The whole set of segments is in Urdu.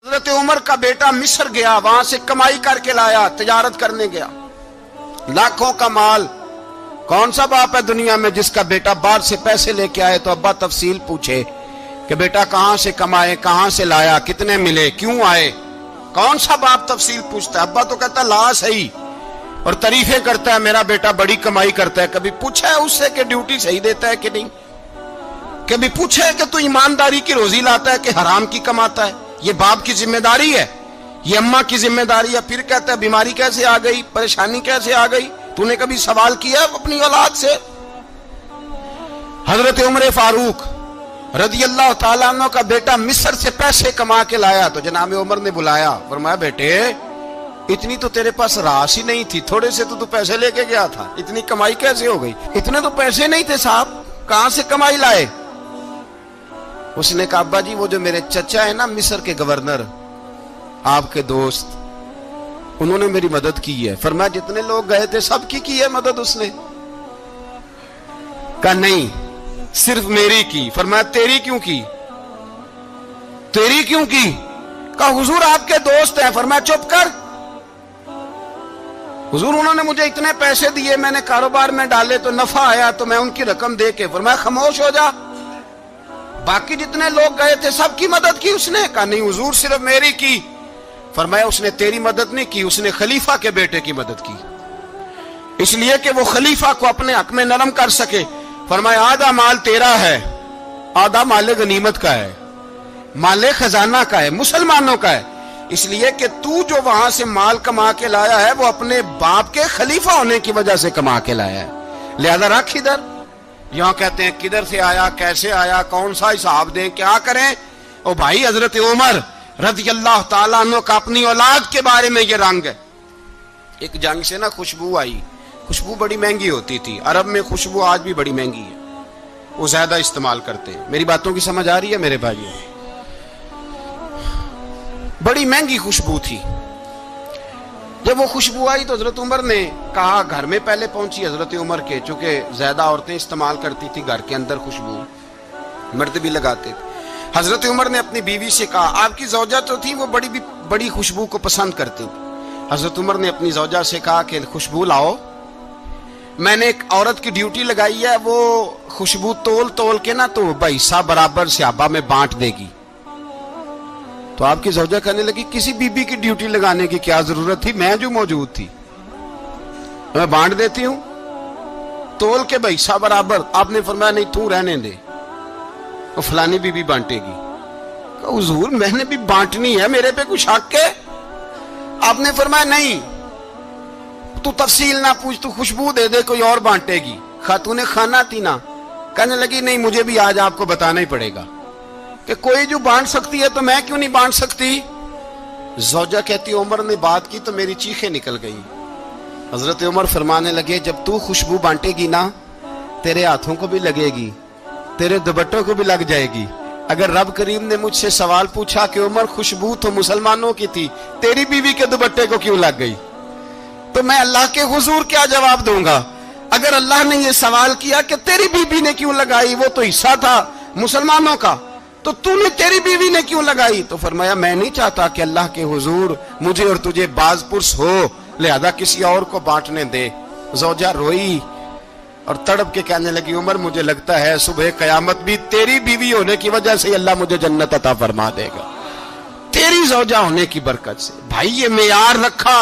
حضرت عمر کا بیٹا مصر گیا، وہاں سے کمائی کر کے لایا، تجارت کرنے گیا، لاکھوں کا مال۔ کون سا باپ ہے دنیا میں جس کا بیٹا باہر سے پیسے لے کے آئے تو ابا تفصیل پوچھے کہ بیٹا کہاں سے کمائے، کہاں سے لایا، کتنے ملے، کیوں آئے؟ کون سا باپ تفصیل پوچھتا ہے؟ ابا تو کہتا لا صحیح اور تعریفیں کرتا ہے، میرا بیٹا بڑی کمائی کرتا ہے۔ کبھی پوچھا ہے اس سے کہ ڈیوٹی صحیح دیتا ہے کہ نہیں؟ کبھی پوچھا ہے کہ تو ایمانداری کی روزی لاتا ہے کہ حرام کی کماتا ہے؟ یہ باپ کی ذمہ داری ہے، یہ اماں کی ذمہ داری ہے۔ پھر کہتا ہے بیماری کیسے آ گئی، پریشانی کیسے آ گئی؟ تو نے کبھی سوال کیا اپنی اولاد سے؟ حضرت عمر فاروق رضی اللہ تعالیٰ عنہ کا بیٹا مصر سے پیسے کما کے لایا تو جناب عمر نے بلایا، فرمایا بیٹے اتنی تو تیرے پاس راس ہی نہیں تھی، تھوڑے سے تو پیسے لے کے گیا تھا، اتنی کمائی کیسے ہو گئی؟ اتنے تو پیسے نہیں تھے صاحب، کہاں سے کمائی لائے؟ اس نے کہا ابا جی وہ جو میرے چچا ہے نا مصر کے گورنر، آپ کے دوست، انہوں نے میری مدد کی ہے۔ فرمایا جتنے لوگ گئے تھے سب کی ہے مدد اس نے؟ کہا نہیں صرف میری کی۔ فرمایا تیری کیوں کی؟ تیری کیوں کی؟ کہا حضور آپ کے دوست ہیں۔ فرمایا چپ کر، حضور انہوں نے مجھے اتنے پیسے دیے، میں نے کاروبار میں ڈالے تو نفع آیا تو میں ان کی رقم دے کے۔ فرمایا خاموش ہو جا، باقی جتنے لوگ گئے تھے سب کی مدد کی اس نے؟ کہا نہیں حضور صرف میری کی۔ فرمایا اس نے تیری مدد نہیں کی، اس نے خلیفہ کے بیٹے کی مدد کی، اس لیے کہ وہ خلیفہ کو اپنے حق میں نرم کر سکے۔ فرمایا آدھا مال تیرا ہے، آدھا مال غنیمت کا ہے، مال خزانہ کا ہے، مسلمانوں کا ہے، اس لیے کہ تو جو وہاں سے مال کما کے لایا ہے وہ اپنے باپ کے خلیفہ ہونے کی وجہ سے کما کے لایا ہے، لہذا رکھ ادھر۔ یہاں کہتے ہیں کدھر سے آیا، کیسے آیا، کون سا حساب دیں، کیا کریں؟ او بھائی حضرت عمر رضی اللہ تعالیٰ عنہ کا اپنی اولاد کے بارے میں یہ رنگ ہے۔ ایک جنگ سے نا خوشبو آئی، خوشبو بڑی مہنگی ہوتی تھی، عرب میں خوشبو آج بھی بڑی مہنگی ہے، وہ زیادہ استعمال کرتے ہیں۔ میری باتوں کی سمجھ آ رہی ہے میرے بھائیوں؟ بڑی مہنگی خوشبو تھی۔ جب وہ خوشبو آئی تو حضرت عمر نے کہا، گھر میں پہلے پہنچی حضرت عمر کے، چونکہ زیادہ عورتیں استعمال کرتی تھی گھر کے اندر خوشبو، مرد بھی لگاتے تھے۔ حضرت عمر نے اپنی بیوی سے کہا، آپ کی زوجہ تو تھی وہ بڑی خوشبو کو پسند کرتی تھی۔ حضرت عمر نے اپنی زوجہ سے کہا کہ خوشبو لاؤ، میں نے ایک عورت کی ڈیوٹی لگائی ہے، وہ خوشبو تول کے نا تو بھائیسا برابر صحابہ میں بانٹ دے گی۔ تو آپ کی زوجہ کہنے لگی کسی بی بی کی ڈیوٹی لگانے کی کیا ضرورت تھی، میں جو موجود تھی میں بانٹ دیتی ہوں تول کے بھائیسا برابر۔ آپ نے فرمایا نہیں تو رہنے دے، وہ فلانی بی بی بانٹے گی۔ کہا حضور میں نے بھی بانٹنی ہے، میرے پہ کچھ شک ہے؟ آپ نے فرمایا نہیں تو تفصیل نہ پوچھ، تو خوشبو دے دے، کوئی اور بانٹے گی۔ خاتون خانہ تھی نا، کہنے لگی نہیں مجھے بھی آج آپ کو بتانا ہی پڑے گا کہ کوئی جو بانٹ سکتی ہے تو میں کیوں نہیں بانٹ سکتی؟ زوجہ کہتی عمر نے بات کی تو میری چیخیں نکل گئی۔ حضرت عمر فرمانے لگے جب تو خوشبو بانٹے گی نا تیرے ہاتھوں کو بھی لگے گی، تیرے دوپٹوں کو بھی لگ جائے گی۔ اگر رب کریم نے مجھ سے سوال پوچھا کہ عمر خوشبو تو مسلمانوں کی تھی، تیری بیوی کے دوپٹے کو کیوں لگ گئی، تو میں اللہ کے حضور کیا جواب دوں گا؟ اگر اللہ نے یہ سوال کیا کہ تیری بیوی نے کیوں لگائی، وہ تو حصہ تھا مسلمانوں کا، تو نے تیری بیوی نے کیوں لگائی؟ تو فرمایا میں نہیں چاہتا کہ اللہ کے حضور مجھے اور تجھے باز پرس ہو، لہذا کسی اور کو بانٹنے دے۔ زوجہ روئی اور تڑپ کے کہنے لگی عمر مجھے لگتا ہے صبح قیامت بھی تیری بیوی ہونے کی وجہ سے اللہ مجھے جنت عطا فرما دے گا، تیری زوجہ ہونے کی برکت سے۔ بھائی یہ معیار رکھا،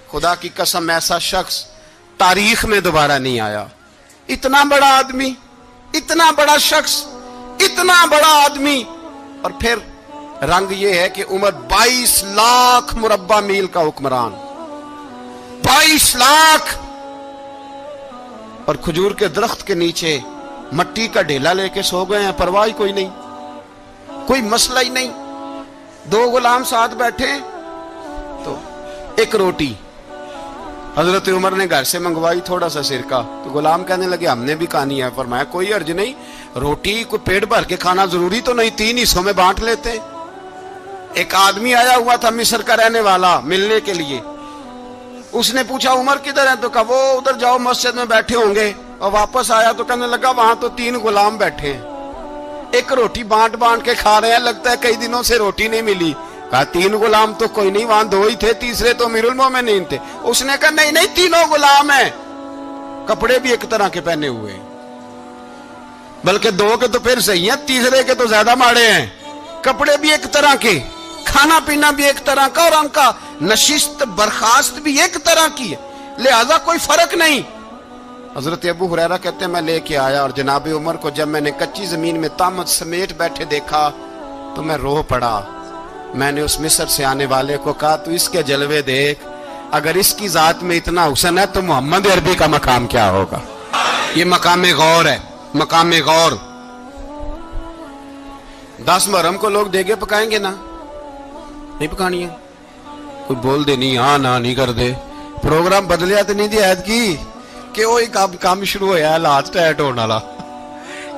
خدا کی قسم ایسا شخص تاریخ میں دوبارہ نہیں آیا۔ اتنا بڑا آدمی، اتنا بڑا شخص، اتنا بڑا آدمی، اور پھر رنگ یہ ہے کہ عمر 22 لاکھ مربع میل کا حکمران، 22 لاکھ، اور کھجور کے درخت کے نیچے مٹی کا ڈھیلا لے کے سو گئے ہیں، پرواہ کوئی نہیں، کوئی مسئلہ ہی نہیں۔ 2 غلام ساتھ بیٹھے تو ایک روٹی حضرت عمر نے گھر سے منگوائی، تھوڑا سا سرکہ، تو غلام کہنے لگے ہم نے بھی کھانی ہے۔ فرمایا کوئی حرج نہیں، روٹی کو پیٹ بھر کے کھانا ضروری تو نہیں، 3 حصوں میں بانٹ لیتے۔ ایک آدمی آیا ہوا تھا مصر کا رہنے والا ملنے کے لیے، اس نے پوچھا عمر کدھر ہے؟ تو کہا وہ ادھر جاؤ مسجد میں بیٹھے ہوں گے. اور واپس آیا تو کہنے لگا وہاں تو 3 غلام بیٹھے ہیں, ایک روٹی بانٹ بانٹ کے کھا رہے ہیں, لگتا ہے کئی دنوں سے روٹی نہیں ملی. کہا 3 غلام تو کوئی نہیں, وہاں 2 ہی تھے, تیسرے تو امیر المومنین تھے. اس نے کہا نہیں نہیں 3 غلام ہیں, کپڑے بھی ایک طرح کے پہنے ہوئے ہیں, بلکہ 2 کے تو پھر صحیح ہیں, تیسرے کے تو زیادہ ماڑے ہیں. کپڑے بھی ایک طرح کے, کھانا پینا بھی ایک طرح کا, اور ان کا نشست برخاست بھی ایک طرح کی ہے, لہذا کوئی فرق نہیں. حضرت ابو ہریرہ کہتے ہیں میں لے کے آیا, اور جناب عمر کو جب میں نے کچی زمین میں تامت سمیٹ بیٹھے دیکھا تو میں رو پڑا. میں نے اس مصر سے آنے والے کو کہا تو اس کے جلوے دیکھ, اگر اس کی ذات میں اتنا حسن ہے تو محمد عربی کا مقام کیا ہوگا. یہ مقام غور ہے, مقام غور. 10 محرم کو لوگ دیگے پکائیں گے نا, نہیں پکانی ہے؟ کوئی بول دے نہیں, ہاں نہ نہیں کر دے. پروگرام بدلیا تو نہیں دی عید کی کہ وہی کام شروع ہوا ہے لاسٹ ٹائٹ ہونے والا.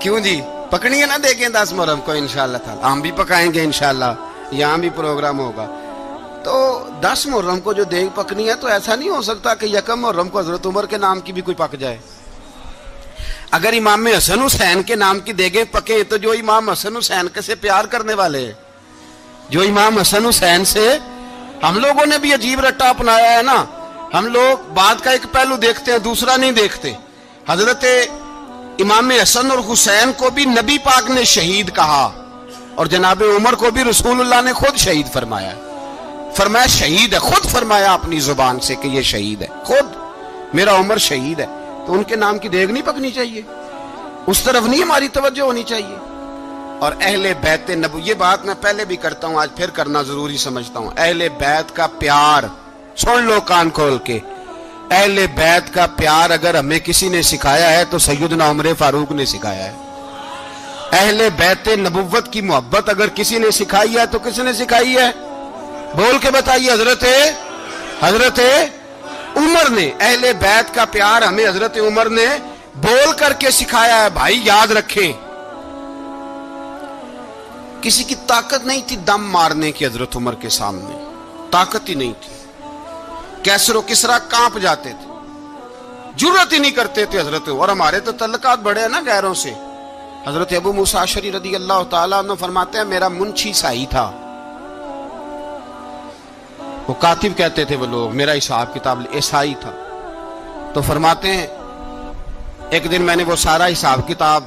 کیوں جی, پکنی ہے نا دیکھیں 10 محرم کو انشاءاللہ تعالی. ہم بھی پکائیں گے انشاءاللہ, یہاں بھی پروگرام ہوگا. تو 10 محرم کو جو دیگ پکنی ہے تو ایسا نہیں ہو سکتا کہ 1 محرم کو حضرت عمر کے نام کی بھی کوئی پک جائے. اگر امام حسن حسین کے نام کی دیگیں پکیں تو جو امام حسن حسین کے سے پیار کرنے والے ہیں, جو امام حسن حسین سے, ہم لوگوں نے بھی عجیب رٹا اپنایا ہے نا. ہم لوگ بات کا ایک پہلو دیکھتے ہیں, دوسرا نہیں دیکھتے. حضرت امام حسن اور حسین کو بھی نبی پاک نے شہید کہا, اور جناب عمر کو بھی رسول اللہ نے خود شہید فرمایا. فرمایا شہید ہے, خود فرمایا اپنی زبان سے کہ یہ شہید ہے, خود میرا عمر شہید ہے. تو ان کے نام کی دیگ نہیں پکنی چاہیے, اس طرف نہیں ہماری توجہ ہونی چاہیے. اور اہل بیت نبوت, یہ بات میں پہلے بھی کرتا ہوں, آج پھر کرنا ضروری سمجھتا ہوں. اہل بیت کا پیار, سن لو کان کھول کے, اہل بیت کا پیار اگر ہمیں کسی نے سکھایا ہے تو سیدنا عمر فاروق نے سکھایا ہے. اہل بیت نبوت کی محبت اگر کسی نے سکھائی ہے تو کس نے سکھائی ہے؟ بول کے بتائیے. حضرت عمر نے. اہل بیت کا پیار ہمیں حضرت عمر نے بول کر کے سکھایا ہے. بھائی یاد رکھیں, کسی کی طاقت نہیں تھی دم مارنے کی حضرت عمر کے سامنے, طاقت ہی نہیں تھی. کیسر و کسرا کانپ جاتے تھے, جرأت ہی نہیں کرتے تھے حضرت. اور ہمارے تو تعلقات بڑے ہیں نا غیروں سے. حضرت ابو موسیٰ اشعری رضی اللہ تعالیٰ عنہ فرماتے ہیں میرا منشی عیسائی تھا, وہ کاتب کہتے تھے وہ لوگ, میرا حساب کتاب عیسائی تھا. تو فرماتے ہیں ایک دن میں نے وہ سارا حساب کتاب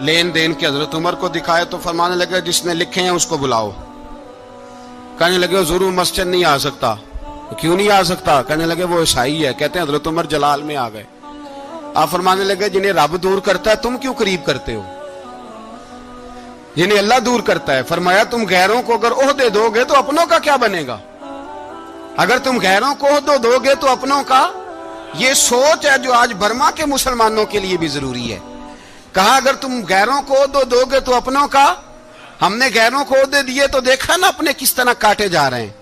لین دین کے حضرت عمر کو دکھائے تو فرمانے لگے جس نے لکھے ہیں اس کو بلاؤ. کہنے لگے حضور مسجد نہیں آ سکتا. کیوں نہیں آ سکتا؟ کہنے لگے وہ عیسائی ہے. کہتے ہیں حضرت عمر جلال میں آ گئے. آپ فرمانے لگے جنہیں رب دور کرتا ہے تم کیوں قریب کرتے ہو؟ جنہیں اللہ دور کرتا ہے. فرمایا تم غیروں کو اگر عہدے دو گے تو اپنوں کا کیا بنے گا؟ اگر تم غیروں کو عہدے دو گے تو اپنوں کا. یہ سوچ ہے جو آج برما کے مسلمانوں کے لیے بھی ضروری ہے. کہا اگر تم غیروں کو عہدے دو گے تو اپنوں کا. ہم نے غیروں کو عہدے دیے تو دیکھا نا اپنے کس طرح کاٹے جا رہے ہیں.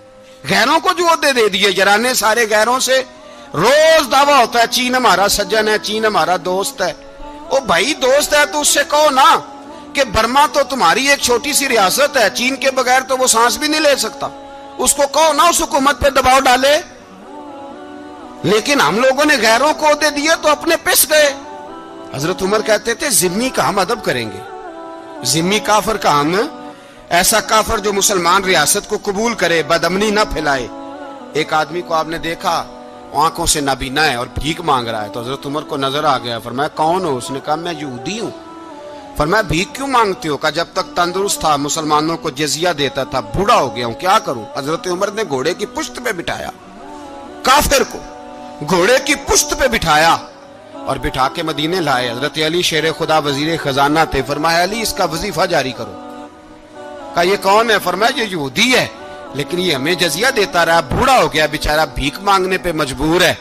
غیروں کو جو عہدے دے دیے یارانے سارے غیروں سے. روز دعویٰ ہوتا ہے چین ہمارا سجن ہے, چین ہمارا دوست ہے. او بھائی دوست ہے تو اس سے کہو نا کہ برما تو تمہاری ایک چھوٹی سی ریاست ہے, چین کے بغیر تو وہ سانس بھی نہیں لے سکتا. اس کو کہو نا اس حکومت پہ دباؤ ڈالے. لیکن ہم لوگوں نے غیروں کو عہدے دیے تو اپنے پس گئے. حضرت عمر کہتے تھے ذمی کا ہم ادب کریں گے, ذمی کافر کا ہم, ایسا کافر جو مسلمان ریاست کو قبول کرے, بدامنی نہ پھیلائے. ایک آدمی کو آپ نے دیکھا آنکھوں سے نابینا ہے اور بھیک مانگ رہا ہے, تو حضرت عمر کو نظر آ گیا. فرمایا کون ہو؟ اس نے کہا میں یہودی ہوں. فرمایا بھیک کیوں مانگتے ہو؟ کہا جب تک تندرست تھا مسلمانوں کو جزیہ دیتا تھا, بوڑھا ہو گیا ہوں کیا کروں. حضرت عمر نے گھوڑے کی پشت پہ بٹھایا, کافر کو گھوڑے کی پشت پہ بٹھایا اور بٹھا کے مدینے لائے. حضرت علی شیر خدا وزیر خزانہ تھے. فرمایا علی اس کا وظیفہ جاری کرو. کہا یہ کون ہے؟ فرمایا یہ یہودی ہے لیکن یہ ہمیں جزیہ دیتا رہا, بوڑھا ہو گیا بیچارہ, بھیک مانگنے پہ مجبور ہے,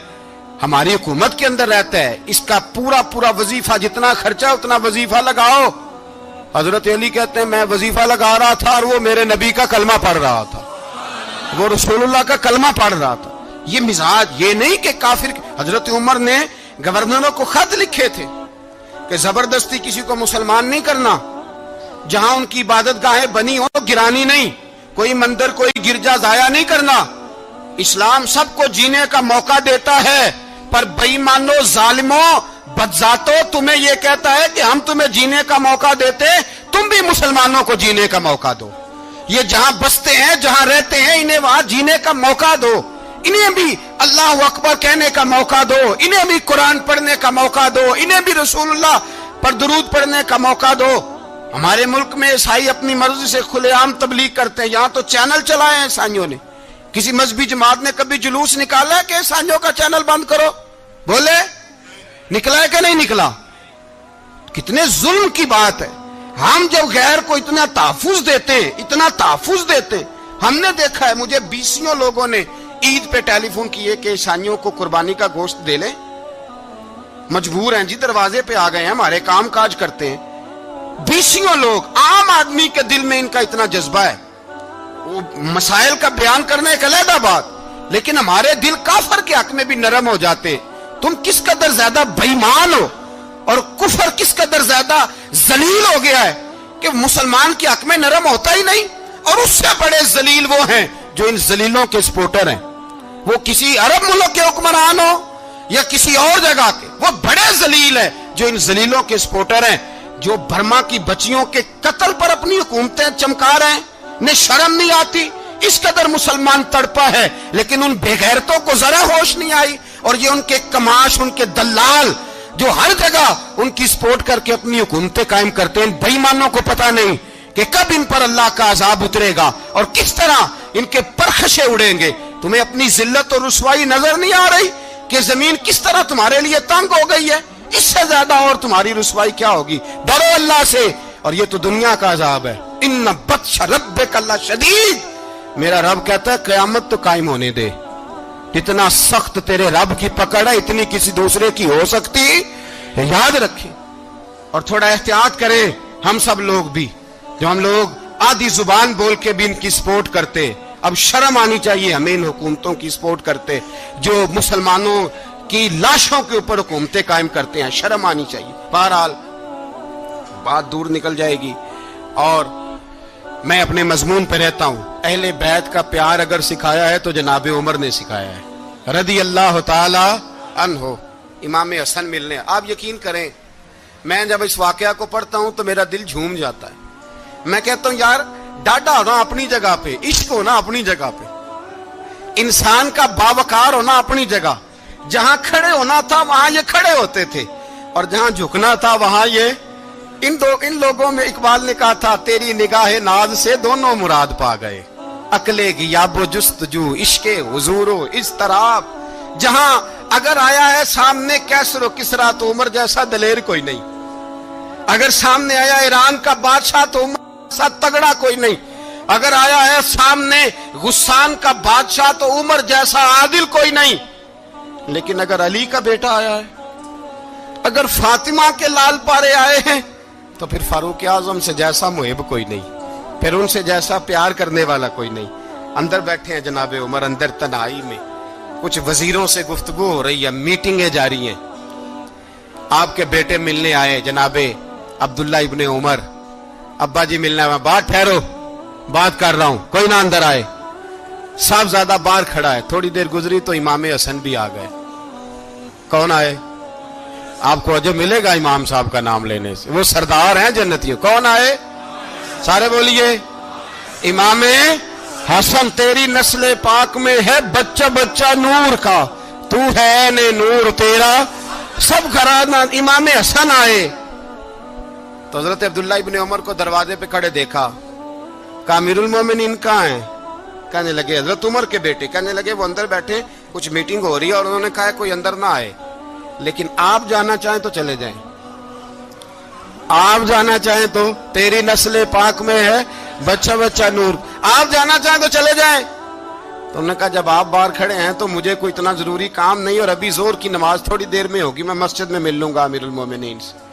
ہماری حکومت کے اندر رہتا ہے, اس کا پورا وظیفہ جتنا خرچہ اتنا وظیفہ لگاؤ. حضرت علی کہتے ہیں میں وظیفہ لگا رہا تھا اور وہ میرے نبی کا کلمہ پڑھ رہا تھا, وہ رسول اللہ کا کلمہ پڑھ رہا تھا. یہ مزاج, یہ نہیں کہ کافر. حضرت عمر نے گورنروں کو خط لکھے تھے کہ زبردستی کسی کو مسلمان نہیں کرنا, جہاں ان کی عبادت گاہیں بنی ہو گرانی نہیں, کوئی مندر کوئی گرجا ضائع نہیں کرنا. اسلام سب کو جینے کا موقع دیتا ہے، پر بےایمانو، ظالموں، بدذاتوں، تمہیں یہ کہتا ہے کہ ہم تمہیں جینے کا موقع دیتے، تم بھی مسلمانوں کو جینے کا موقع دو۔ یہ جہاں بستے ہیں، جہاں رہتے ہیں، انہیں وہاں جینے کا موقع دو، انہیں بھی اللہ اکبر کہنے کا موقع دو، انہیں بھی قرآن پڑھنے کا موقع دو، انہیں بھی رسول اللہ پر درود پڑھنے کا موقع دو۔ ہمارے ملک میں عیسائی اپنی مرضی سے کھلے عام تبلیغ کرتے ہیں، یہاں تو چینل چلائے ہیں عیسائیوں نے۔ کسی مذہبی جماعت نے کبھی جلوس نکالا ہے کہ عیسائیوں کا چینل بند کرو؟ بولے نکلا ہے کہ نہیں نکلا؟ کتنے ظلم کی بات ہے۔ ہم جب غیر کو اتنا تحفظ دیتے ہیں، اتنا تحفظ دیتے ہیں، ہم نے دیکھا ہے، مجھے 20 لوگوں نے عید پہ ٹیلی فون کیے کہ عیسائیوں کو قربانی کا گوشت دے لیں، مجبور ہیں جی، دروازے پہ آ گئے ہیں، ہمارے کام کاج کرتے ہیں۔ 20 لوگ، عام آدمی کے دل میں ان کا اتنا جذبہ ہے، وہ مسائل کا بیان کرنے ایک علیحدہ بات، لیکن ہمارے دل کافر کے حق میں بھی نرم ہو جاتے ہیں۔ تم کس قدر زیادہ بےایمان ہو، اور کفر کس قدر زیادہ ذلیل ہو گیا ہے کہ مسلمان کے حق میں نرم ہوتا ہی نہیں۔ اور اس سے بڑے ذلیل وہ ہیں جو ان ذلیلوں کے سپورٹر ہیں، وہ کسی عرب ملک کے حکمران ہو یا کسی اور جگہ کے، وہ بڑے ذلیل ہیں جو ان ذلیلوں کے سپورٹر ہیں، جو برما کی بچیوں کے قتل پر اپنی حکومتیں چمکا رہے ہیں، انہیں شرم نہیں آتی۔ اس قدر مسلمان تڑپا ہے، لیکن ان بے غیرتوں کو ذرا ہوش نہیں آئی، اور یہ ان کے کماش، ان کے دلال جو ہر جگہ ان کی سپورٹ کر کے اپنی حکومتیں قائم کرتے ہیں، بے ایمانوں کو پتہ نہیں کہ کب ان پر اللہ کا عذاب اترے گا اور کس طرح ان کے پرخشے اڑیں گے۔ تمہیں اپنی ذلت اور رسوائی نظر نہیں آ رہی کہ زمین کس طرح تمہارے لیے تنگ ہو گئی ہے؟ اس سے زیادہ اور تمہاری رسوائی کیا ہوگی؟ ڈرو اللہ سے، اور یہ تو دنیا کا عذاب ہے۔ ان بطش ربک لشدید، میرا رب کہتا ہے قیامت تو قائم ہونے دے، اتنا سخت تیرے رب کی پکڑ ہے، اتنی کسی دوسرے کی ہو سکتی؟ یاد رکھیں اور تھوڑا احتیاط کریں ہم سب لوگ بھی، جو ہم لوگ آدھی زبان بول کے بھی ان کی سپورٹ کرتے۔ اب شرم آنی چاہیے ہمیں ان حکومتوں کی سپورٹ کرتے جو مسلمانوں کی لاشوں کے اوپر حکومتیں قائم کرتے ہیں، شرم آنی چاہیے۔ بہرحال بات دور نکل جائے گی، اور میں اپنے مضمون پہ رہتا ہوں۔ اہل بیت کا پیار اگر سکھایا ہے تو جناب عمر نے سکھایا ہے رضی اللہ تعالی عنہ۔ امام حسن ملنے، آپ یقین کریں میں جب اس واقعہ کو پڑھتا ہوں تو میرا دل جھوم جاتا ہے۔ میں کہتا ہوں یار، ڈاڈا ہونا اپنی جگہ پہ، عشق ہونا اپنی جگہ پہ، انسان کا باوقار ہونا اپنی جگہ، جہاں کھڑے ہونا تھا وہاں یہ کھڑے ہوتے تھے، اور جہاں جھکنا تھا وہاں یہ ان لوگوں میں اقبال نے کہا تھا تیری نگاہ ناز سے دونوں مراد پا گئے، عقل غیاب و جستجو، عشق حضور و اضطراب۔ جہاں اگر آیا ہے سامنے کیسر و کسرا تو عمر جیسا دلیر کوئی نہیں، اگر سامنے آیا ایران کا بادشاہ تو عمر جیسا تگڑا کوئی نہیں، اگر آیا ہے سامنے غسان کا بادشاہ تو عمر جیسا عادل کوئی نہیں، لیکن اگر علی کا بیٹا آیا ہے، اگر فاطمہ کے لال پارے آئے ہیں، تو پھر فاروق اعظم سے جیسا محب کوئی نہیں، پھر ان سے جیسا پیار کرنے والا کوئی نہیں۔ اندر بیٹھے ہیں جناب عمر، اندر تنہائی میں کچھ وزیروں سے گفتگو ہو رہی ہے، میٹنگیں جاری ہیں۔ آپ کے بیٹے ملنے آئے جناب عبداللہ ابن عمر، ابا جی ملنا ہے، بات ٹھہرو، بات کر رہا ہوں، کوئی نہ اندر آئے۔ صاحبزادہ باہر کھڑا ہے، تھوڑی دیر گزری تو امام حسن بھی آ گئے۔ کون آئے؟ آپ کو جو ملے گا امام صاحب کا نام لینے سے، وہ سردار ہیں جنتیوں۔ کون آئے؟ سارے بولیے، امام حسن، تیری نسل پاک میں ہے بچہ بچہ نور کا، تو ہے نے نور تیرا سب گھرانہ۔ امام حسن آئے تو حضرت عبداللہ ابن عمر کو دروازے پہ کھڑے دیکھا، کہا امیر المومنین کہاں ہیں؟ کہنے لگے حضرت عمر کے بیٹے۔ کہنے لگے وہ اندر بیٹھے، کچھ میٹنگ ہو رہی ہے، اور انہوں نے کہا کوئی اندر نہ آئے، لیکن آپ جانا چاہیں تو چلے جائیں، آپ جانا چاہیں تو، تیری نسل پاک میں ہے بچہ بچہ نور، آپ جانا چاہیں تو چلے جائیں۔ تو انہوں نے کہا جب آپ باہر کھڑے ہیں تو مجھے کوئی اتنا ضروری کام نہیں، اور ابھی زور کی نماز تھوڑی دیر میں ہوگی، میں مسجد میں مل لوں گا امیر المومنین سے۔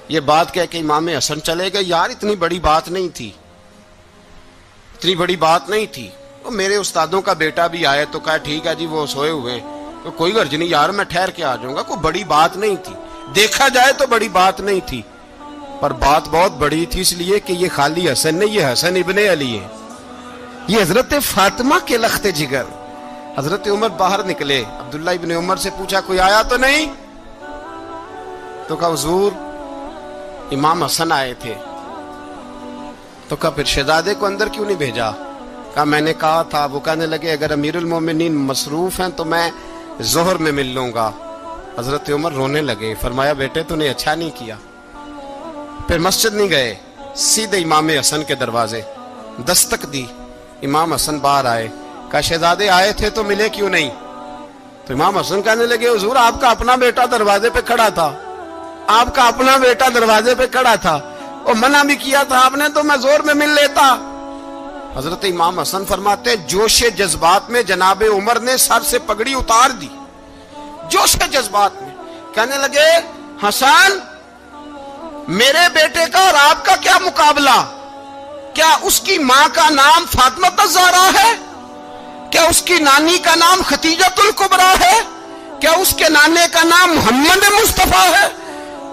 یہ بات کہہ کے امام حسن چلے گئے۔ یار اتنی بڑی بات نہیں تھی، اتنی بڑی بات نہیں تھی۔ تو میرے استادوں کا بیٹا بھی آیا تو کہا ٹھیک ہے جی وہ سوئے ہوئے ہیں، تو کوئی غرض نہیں یار، میں ٹھہر کے آ جاؤں گا، کوئی بڑی بات نہیں تھی، دیکھا جائے تو بڑی بات نہیں تھی، پر بات بہت بڑی تھی، اس لیے کہ یہ خالی حسن نہیں، یہ حسن ابن علی ہے، یہ حضرت فاطمہ کے لخت جگر، حضرت عمر باہر نکلے, عبداللہ ابن عمر سے پوچھا کوئی آیا تو نہیں؟ تو کہا حضور امام حسن آئے تھے. تو کہا پھر شہزادے کو اندر کیوں نہیں بھیجا؟ کہا میں نے کہا تھا. وہ کہنے لگے اگر امیر المومنین مصروف ہیں تو میں ظہر میں مل لوں گا. حضرت عمر رونے لگے, فرمایا بیٹے تو نے اچھا نہیں کیا. پھر مسجد نہیں گئے, سیدھے امام حسن کے دروازے دستک دی. امام حسن باہر آئے, کہا شہزادے آئے تھے تو ملے کیوں نہیں؟ تو امام حسن کہنے لگے حضور آپ کا اپنا بیٹا دروازے پہ کھڑا تھا, آپ کا اپنا بیٹا دروازے پہ کھڑا تھا, اور منع بھی کیا تھا آپ نے تو میں زور میں مل لیتا. حضرت امام حسن فرماتے جوش جذبات میں جناب عمر نے سر سے پگڑی اتار دی, جوش جذبات میں. کہنے لگے حسن میرے بیٹے کا اور آپ کا کیا مقابلہ؟ کیا اس کی ماں کا نام فاطمہ الزہرا ہے؟ کیا اس کی نانی کا نام خدیجۃ الکبریٰ ہے؟ کیا اس کے نانے کا نام محمد مصطفیٰ ہے؟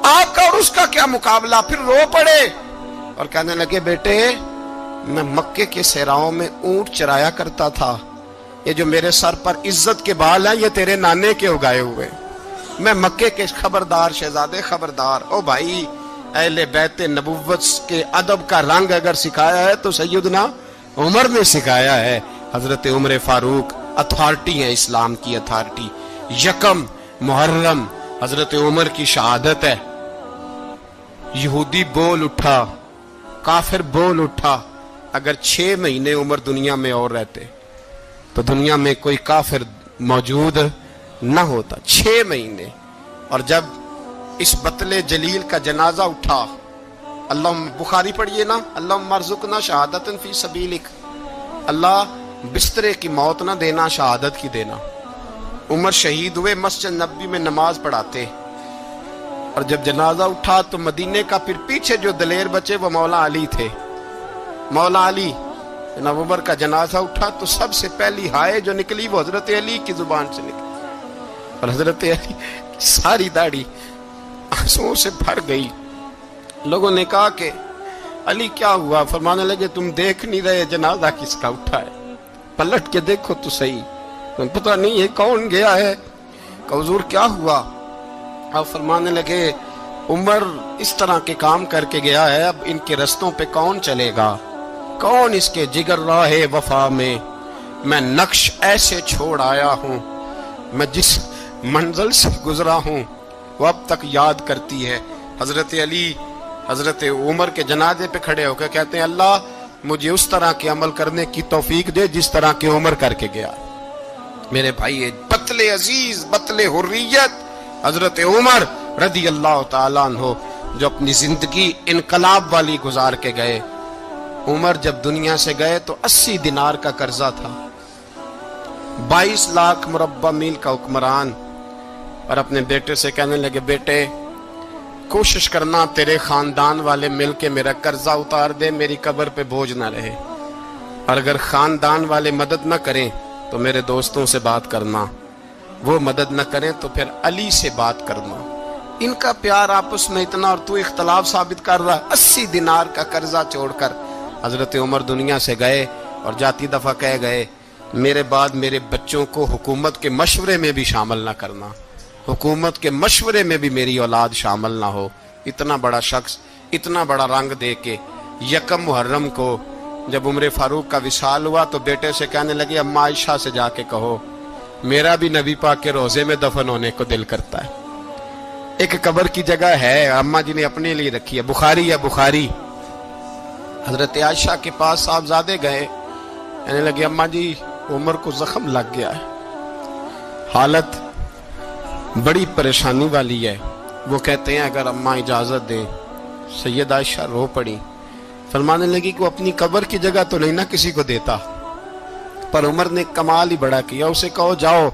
آپ کا اور اس کا کیا مقابلہ؟ پھر رو پڑے اور کہنے لگے بیٹے میں مکے کے صحراؤں میں اونٹ چرایا کرتا تھا, یہ جو میرے سر پر عزت کے بال ہیں یہ تیرے نانے کے اگائے ہوئے. میں مکے کے خبردار شہزادے خبردار. او بھائی اہل بیت نبوت کے ادب کا رنگ اگر سکھایا ہے تو سیدنا عمر نے سکھایا ہے. حضرت عمر فاروق اتھارٹی ہے, اسلام کی اتھارٹی. یکم محرم حضرت عمر کی شہادت ہے. یہودی بول اٹھا, کافر بول اٹھا. اگر 6 مہینے عمر دنیا میں اور رہتے تو دنیا میں کوئی کافر موجود نہ ہوتا. 6 مہینے. اور جب اس بطل جلیل کا جنازہ اٹھا, اللہ بخاری پڑھیے نا, اللہم ارزقنا شہادت فی سبیلک, اللہ بسترے کی موت نہ دینا, شہادت کی دینا. عمر شہید ہوئے, مسجد نبوی میں نماز پڑھاتے, اور جب جنازہ اٹھا تو مدینے کا پھر پیچھے جو دلیر بچے وہ مولا علی تھے. مولا علی, جناب عمر کا جنازہ اٹھا تو سب سے پہلی ہائے جو نکلی وہ حضرت علی کی زبان سے نکلی, اور حضرت علی ساری داڑھی آنسوؤں سے بھر گئی. لوگوں نے کہا کہ علی کیا ہوا؟ فرمانے لگے تم دیکھ نہیں رہے جنازہ کس کا اٹھا ہے, پلٹ کے دیکھو تو صحیح, تم پتہ نہیں یہ کون گیا ہے. کہ حضور کیا ہوا؟ آپ فرمانے لگے عمر اس طرح کے کام کر کے گیا ہے, اب ان کے رستوں پہ کون چلے گا؟ کون اس کے جگر راہ وفا میں؟ میں نقش ایسے چھوڑ آیا ہوں, میں جس منزل سے گزرا ہوں وہ اب تک یاد کرتی ہے. حضرت علی حضرت عمر کے جنازے پہ کھڑے ہو کے کہتے ہیں اللہ مجھے اس طرح کے عمل کرنے کی توفیق دے جس طرح کے عمر کر کے گیا. میرے بھائی بطل عزیز, بطل حریت حضرت عمر رضی اللہ تعالیٰ عنہ جو اپنی زندگی انقلاب والی گزار کے گئے. عمر جب دنیا سے گئے تو 80 دینار کا قرضہ تھا, 22 لاکھ مربع میل کا حکمران, اور اپنے بیٹے سے کہنے لگے بیٹے کوشش کرنا تیرے خاندان والے مل کے میرا قرضہ اتار دے, میری قبر پہ بوجھ نہ رہے, اور اگر خاندان والے مدد نہ کریں تو میرے دوستوں سے بات کرنا, وہ مدد نہ کریں تو پھر علی سے بات کرنا. ان کا پیار آپس میں اتنا, اور تو اختلاف ثابت کر رہا. 80 دینار کا قرضہ چھوڑ کر حضرت عمر دنیا سے گئے, اور جاتی دفعہ کہہ گئے میرے بعد میرے بچوں کو حکومت کے مشورے میں بھی شامل نہ کرنا, حکومت کے مشورے میں بھی میری اولاد شامل نہ ہو. اتنا بڑا شخص اتنا بڑا رنگ دے کے یکم محرم کو جب عمر فاروق کا وصال ہوا تو بیٹے سے کہنے لگے اماں عائشہ سے جا کے کہو میرا بھی نبی پاک کے روزے میں دفن ہونے کو دل کرتا ہے. ایک قبر کی جگہ ہے اماں جی نے اپنے لیے رکھی ہے, بخاری ہے بخاری. حضرت عائشہ کے پاس صاحبزادے گئے, کہنے لگے اماں جی عمر کو زخم لگ گیا ہے, حالت بڑی پریشانی والی ہے. وہ کہتے ہیں اگر اماں اجازت دیں. سید عائشہ رو پڑی, فرمانے لگی کہ وہ اپنی قبر کی جگہ تو نہیں نہ کسی کو دیتا, پر عمر نے کمال ہی بڑا کیا. اسے کہو جاؤ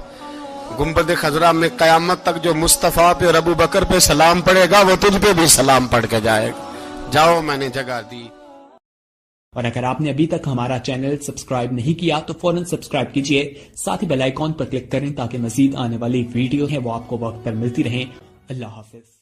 گنبد خضرا میں قیامت تک جو مصطفیٰ پہ اور ابو بکر پہ سلام پڑے گا وہ تجھ پہ بھی سلام پڑھ کے جائے گا. جاؤ میں نے جگہ دی. اور اگر آپ نے ابھی تک ہمارا چینل سبسکرائب نہیں کیا تو فوراً سبسکرائب کیجئے, ساتھ ہی بیل آئیکن پر کلک کریں تاکہ مزید آنے والی ویڈیو ہیں وہ آپ کو وقت پر ملتی رہیں. اللہ حافظ.